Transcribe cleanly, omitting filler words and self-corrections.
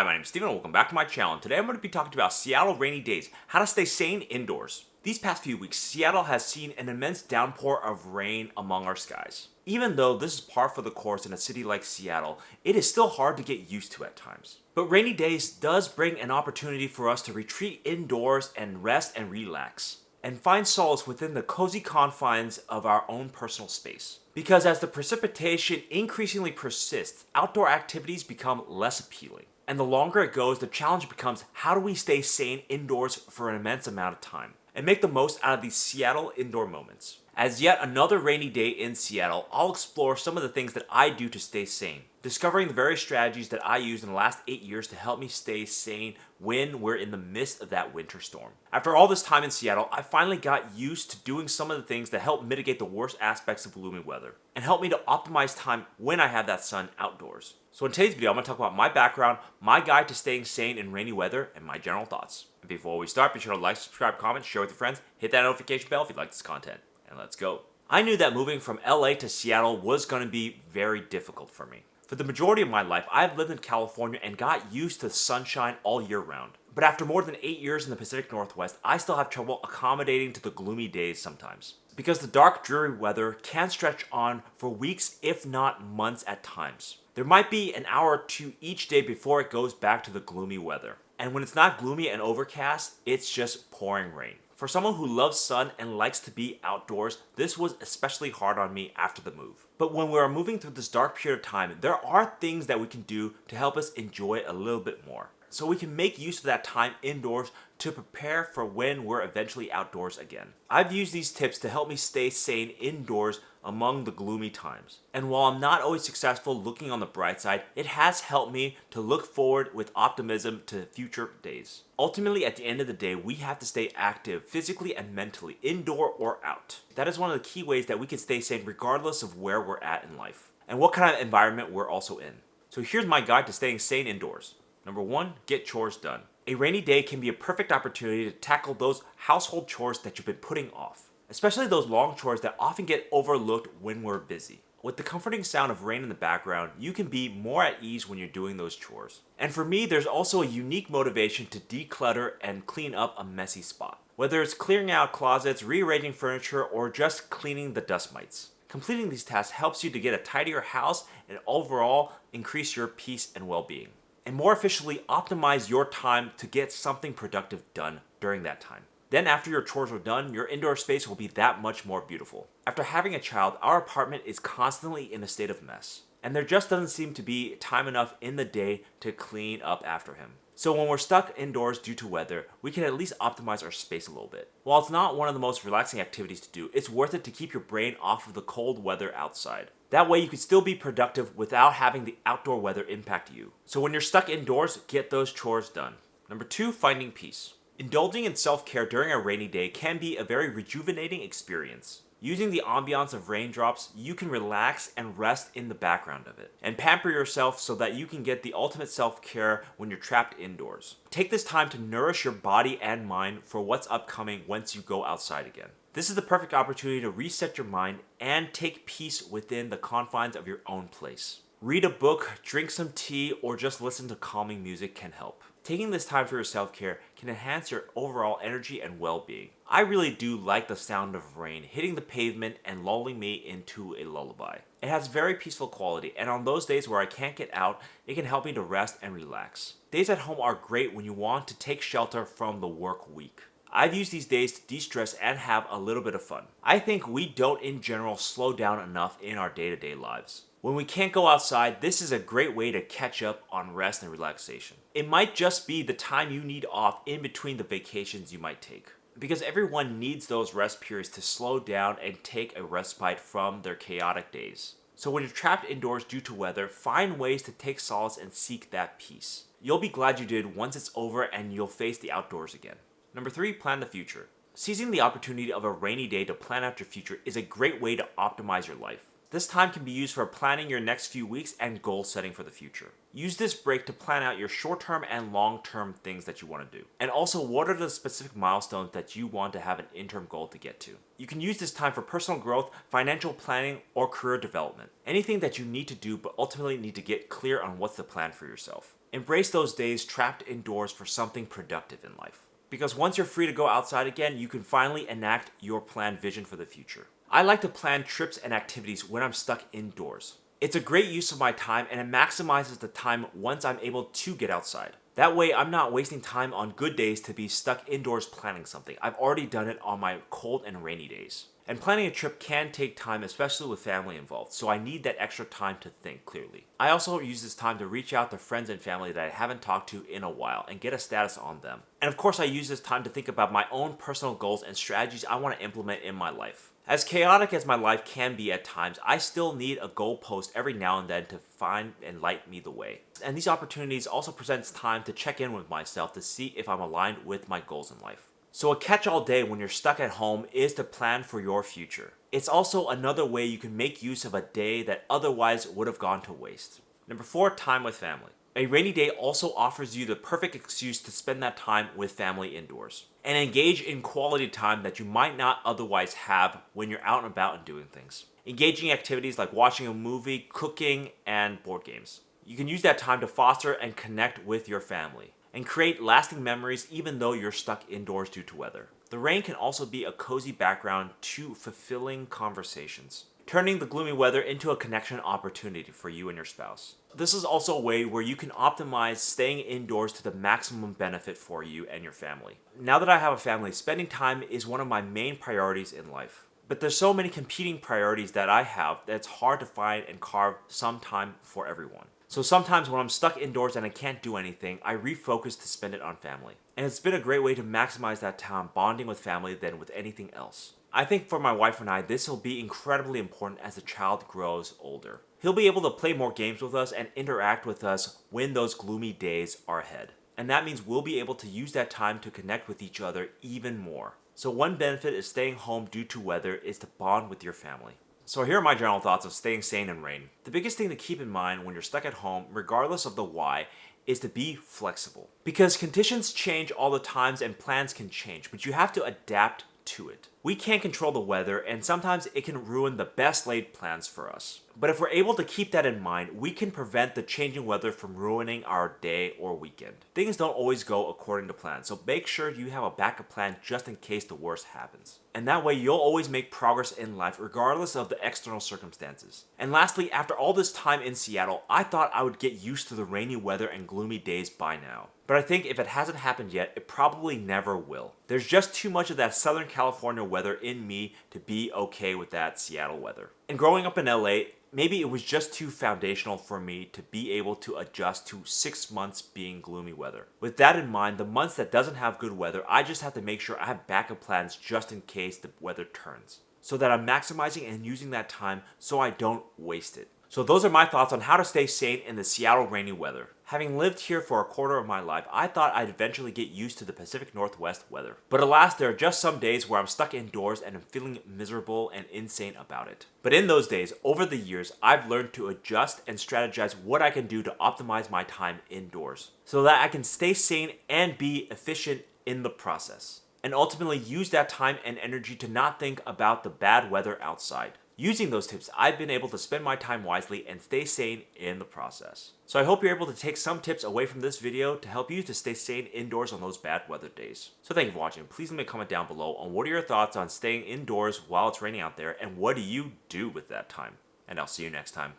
Hi, my name is Steven and welcome back to my channel. Today I'm going to be talking about Seattle rainy days, how to stay sane indoors. These past few weeks, Seattle has seen an immense downpour of rain among our skies. Even though this is par for the course in a city like Seattle, it is still hard to get used to at times. But rainy days does bring an opportunity for us to retreat indoors and rest and relax, and find solace within the cozy confines of our own personal space. Because as the precipitation increasingly persists, outdoor activities become less appealing. And the longer it goes, the challenge becomes how do we stay sane indoors for an immense amount of time and make the most out of these Seattle indoor moments. As yet another rainy day in Seattle, I'll explore some of the things that I do to stay sane, discovering the various strategies that I used in the last 8 years to help me stay sane when we're in the midst of that winter storm. After all this time in Seattle, I finally got used to doing some of the things that help mitigate the worst aspects of gloomy weather and help me to optimize time when I have that sun outdoors. So in today's video, I'm going to talk about my background, my guide to staying sane in rainy weather, and my general thoughts. And before we start, be sure to like, subscribe, comment, share with your friends, hit that notification bell if you like this content. And let's go. I knew that moving from LA to Seattle was going to be very difficult for me. For the majority of my life, I've lived in California and got used to sunshine all year round. But after more than 8 years in the Pacific Northwest, I still have trouble accommodating to the gloomy days sometimes. Because the dark, dreary weather can stretch on for weeks, if not months at times. There might be an hour or two each day before it goes back to the gloomy weather. And when it's not gloomy and overcast, it's just pouring rain. For someone who loves sun and likes to be outdoors, this was especially hard on me after the move. But when we are moving through this dark period of time, there are things that we can do to help us enjoy it a little bit more. So we can make use of that time indoors to prepare for when we're eventually outdoors again. I've used these tips to help me stay sane indoors among the gloomy times. And while I'm not always successful looking on the bright side, it has helped me to look forward with optimism to future days. Ultimately, at the end of the day, we have to stay active physically and mentally, indoor or out. That is one of the key ways that we can stay sane regardless of where we're at in life and what kind of environment we're also in. So here's my guide to staying sane indoors. Number 1, get chores done. A rainy day can be a perfect opportunity to tackle those household chores that you've been putting off, especially those long chores that often get overlooked when we're busy. With the comforting sound of rain in the background, you can be more at ease when you're doing those chores. And for me, there's also a unique motivation to declutter and clean up a messy spot. Whether it's clearing out closets, rearranging furniture, or just cleaning the dust mites. Completing these tasks helps you to get a tidier house and overall increase your peace and well-being. And more efficiently optimize your time to get something productive done during that time. Then after your chores are done, your indoor space will be that much more beautiful. After having a child, our apartment is constantly in a state of mess. And there just doesn't seem to be time enough in the day to clean up after him. So when we're stuck indoors due to weather, we can at least optimize our space a little bit. While it's not one of the most relaxing activities to do, it's worth it to keep your brain off of the cold weather outside. That way you can still be productive without having the outdoor weather impact you. So when you're stuck indoors, get those chores done. Number 2, finding peace. Indulging in self-care during a rainy day can be a very rejuvenating experience. Using the ambiance of raindrops, you can relax and rest in the background of it, and pamper yourself so that you can get the ultimate self-care when you're trapped indoors. Take this time to nourish your body and mind for what's upcoming once you go outside again. This is the perfect opportunity to reset your mind and take peace within the confines of your own place. Read a book, drink some tea, or just listen to calming music can help. Taking this time for your self-care can enhance your overall energy and well-being. I really do like the sound of rain hitting the pavement and lulling me into a lullaby. It has very peaceful quality, and on those days where I can't get out, it can help me to rest and relax. Days at home are great when you want to take shelter from the work week. I've used these days to de-stress and have a little bit of fun. I think we don't in general slow down enough in our day-to-day lives. When we can't go outside, this is a great way to catch up on rest and relaxation. It might just be the time you need off in between the vacations you might take. Because everyone needs those rest periods to slow down and take a respite from their chaotic days. So when you're trapped indoors due to weather, find ways to take solace and seek that peace. You'll be glad you did once it's over and you'll face the outdoors again. Number 3, plan the future. Seizing the opportunity of a rainy day to plan out your future is a great way to optimize your life. This time can be used for planning your next few weeks and goal setting for the future. Use this break to plan out your short-term and long-term things that you want to do. And also, what are the specific milestones that you want to have an interim goal to get to? You can use this time for personal growth, financial planning, or career development. Anything that you need to do but ultimately need to get clear on what's the plan for yourself. Embrace those days trapped indoors for something productive in life. Because once you're free to go outside again, you can finally enact your planned vision for the future. I like to plan trips and activities when I'm stuck indoors. It's a great use of my time and it maximizes the time once I'm able to get outside. That way, I'm not wasting time on good days to be stuck indoors planning something. I've already done it on my cold and rainy days. And planning a trip can take time, especially with family involved, so I need that extra time to think clearly. I also use this time to reach out to friends and family that I haven't talked to in a while and get a status on them. And of course, I use this time to think about my own personal goals and strategies I want to implement in my life. As chaotic as my life can be at times, I still need a goalpost every now and then to find and light me the way. And these opportunities also presents time to check in with myself to see if I'm aligned with my goals in life. So a catch-all day when you're stuck at home is to plan for your future. It's also another way you can make use of a day that otherwise would have gone to waste. Number 4, time with family. A rainy day also offers you the perfect excuse to spend that time with family indoors and engage in quality time that you might not otherwise have when you're out and about and doing things. Engaging activities like watching a movie, cooking, and board games. You can use that time to foster and connect with your family and create lasting memories even though you're stuck indoors due to weather. The rain can also be a cozy background to fulfilling conversations, turning the gloomy weather into a connection opportunity for you and your spouse. This is also a way where you can optimize staying indoors to the maximum benefit for you and your family. Now that I have a family, spending time is one of my main priorities in life. But there's so many competing priorities that I have that it's hard to find and carve some time for everyone. So sometimes when I'm stuck indoors and I can't do anything, I refocus to spend it on family. And it's been a great way to maximize that time bonding with family than with anything else. I think for my wife and I, this will be incredibly important as the child grows older. He'll be able to play more games with us and interact with us when those gloomy days are ahead. And that means we'll be able to use that time to connect with each other even more. So one benefit of staying home due to weather is to bond with your family. So here are my general thoughts of staying sane in rain. The biggest thing to keep in mind when you're stuck at home, regardless of the why, is to be flexible. Because conditions change all the times and plans can change, but you have to adapt to it. We can't control the weather and sometimes it can ruin the best laid plans for us. But if we're able to keep that in mind, we can prevent the changing weather from ruining our day or weekend. Things don't always go according to plan, so make sure you have a backup plan just in case the worst happens. And that way you'll always make progress in life regardless of the external circumstances. And lastly, after all this time in Seattle, I thought I would get used to the rainy weather and gloomy days by now. But I think if it hasn't happened yet, it probably never will. There's just too much of that Southern California weather in me to be okay with that Seattle weather. And growing up in LA, maybe it was just too foundational for me to be able to adjust to 6 months being gloomy weather. With that in mind, the months that doesn't have good weather, I just have to make sure I have backup plans just in case the weather turns, so that I'm maximizing and using that time so I don't waste it. So those are my thoughts on how to stay sane in the Seattle rainy weather. Having lived here for a quarter of my life, I thought I'd eventually get used to the Pacific Northwest weather. But alas, there are just some days where I'm stuck indoors and I'm feeling miserable and insane about it. But in those days, over the years, I've learned to adjust and strategize what I can do to optimize my time indoors, so that I can stay sane and be efficient in the process, and ultimately use that time and energy to not think about the bad weather outside. Using those tips, I've been able to spend my time wisely and stay sane in the process. So I hope you're able to take some tips away from this video to help you to stay sane indoors on those bad weather days. So thank you for watching. Please leave me a comment down below on what are your thoughts on staying indoors while it's raining out there, and what do you do with that time? And I'll see you next time.